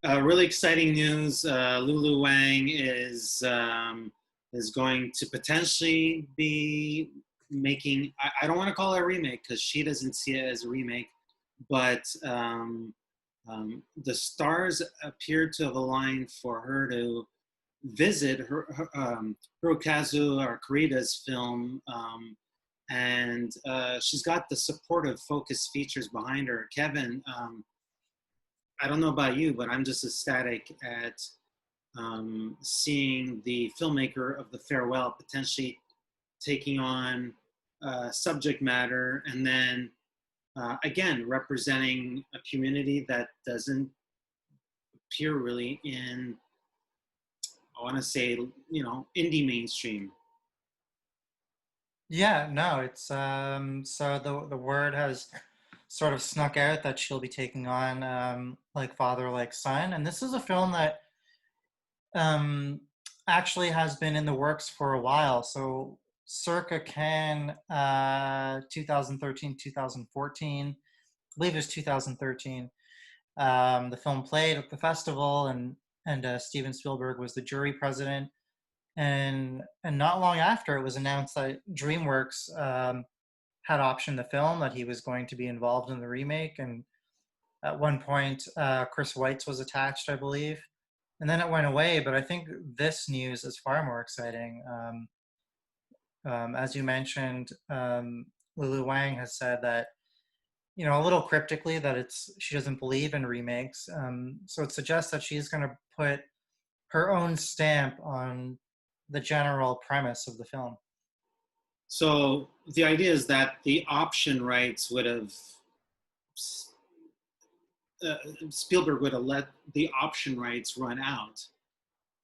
Really exciting news. Lulu Wang is going to potentially be making. I don't want to call it a remake because she doesn't see it as a remake, but the stars appear to have aligned for her to visit Hirokazu or Kore-eda's film, and she's got the supportive focus features behind her. Kevin, I don't know about you, but I'm just ecstatic at seeing the filmmaker of The Farewell potentially taking on subject matter and then again representing a community that doesn't appear really in, I want to say, indie mainstream. Yeah, no, it's so the word has sort of snuck out that she'll be taking on like father like son, and this is a film that um actually has been in the works for a while. So circa Cannes 2013, 2014, I believe it was 2013. The film played at the festival, and Steven Spielberg was the jury president. And not long after, it was announced that DreamWorks had optioned the film, that he was going to be involved in the remake. And at one point, Chris Weitz was attached, I believe, and then it went away. But I think this news is far more exciting. As you mentioned, Lulu Wang has said that, a little cryptically, that she doesn't believe in remakes. So it suggests that she's going to put her own stamp on the general premise of the film. So the idea is that the option rights would have, Spielberg would have let the option rights run out.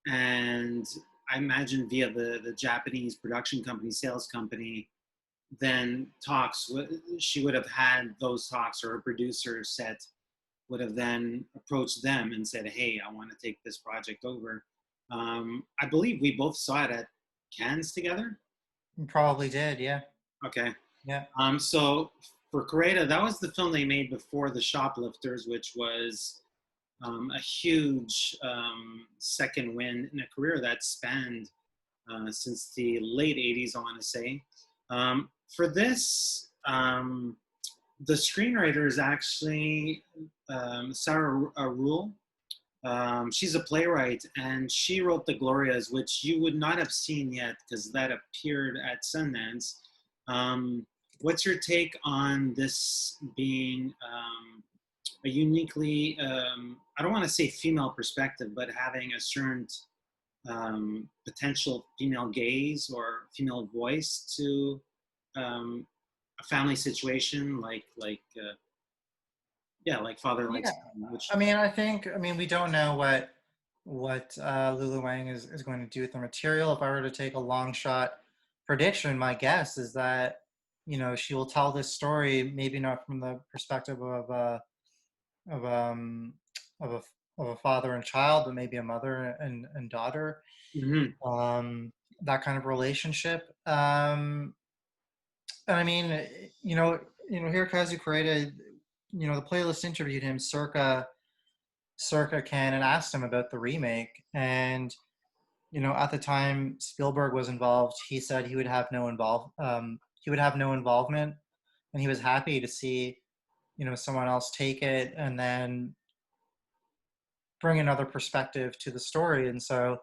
And I imagine via the Japanese production company, sales company, then she would have had those talks, or her producer set would have then approached them and said, hey, I want to take this project over. I believe we both saw it at Cannes together. You probably did, yeah. Okay. Yeah. So for Kore-eda, that was the film they made before The Shoplifters, which was a huge second win in a career that spanned since the late 80s, I want to say. For this, the screenwriter is actually Sarah Rule. She's a playwright, and she wrote The Glorias, which you would not have seen yet because that appeared at Sundance. What's your take on this being a uniquely, I don't want to say female perspective, but having a certain potential female gaze or female voice to a family situation like Father Like Yeah. Son, which I mean, we don't know what Lulu Wang is going to do with the material. If I were to take a long shot prediction, my guess is that, she will tell this story, maybe not from the perspective of of a of a father and child, but maybe a mother and daughter, mhm. that kind of relationship. And I mean, Hirokazu Kore-eda, the playlist interviewed him circa Cannes and asked him about the remake. And at the time Spielberg was involved, he said he would have no involvement, and he was happy to see someone else take it and then bring another perspective to the story. And so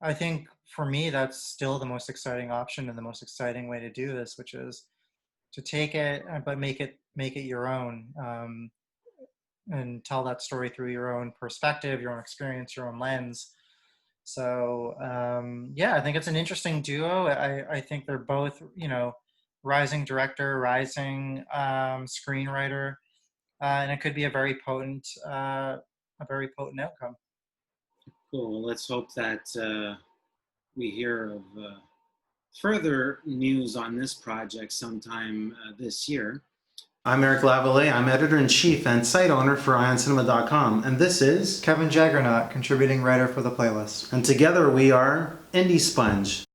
I think for me, that's still the most exciting option and the most exciting way to do this, which is to take it but make it your own, and tell that story through your own perspective, your own experience, your own lens. So yeah, I think it's an interesting duo. I think they're both, rising director, rising screenwriter, and it could be a very potent outcome. Cool. Well, let's hope that we hear of further news on this project sometime this year. I'm Eric Lavallée. I'm editor-in-chief and site owner for IONCINEMA.com, and this is Kevin Jagernauth, contributing writer for the playlist. And together we are IndieSponge.